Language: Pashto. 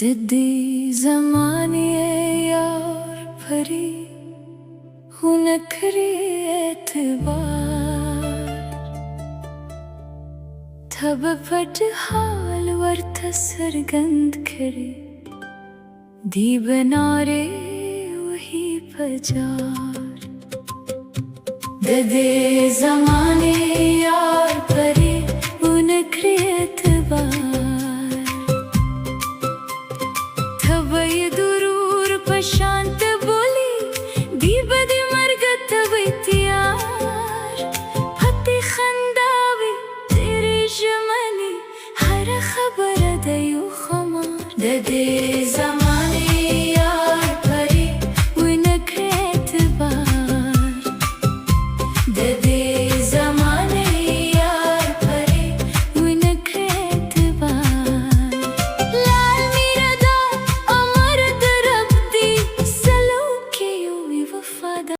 ددي زماني يار بري ونكري اعتبار تب پٹ حال ورت سرگند کرے دی بنارے وہی پجار ددي زماني يار بري ونكري اعتبار تبي درور پشانت بولی دی بدی مرگت بیتیار پتی خنداوی تیری جمنی هر خبر دیو خمار ددي زماني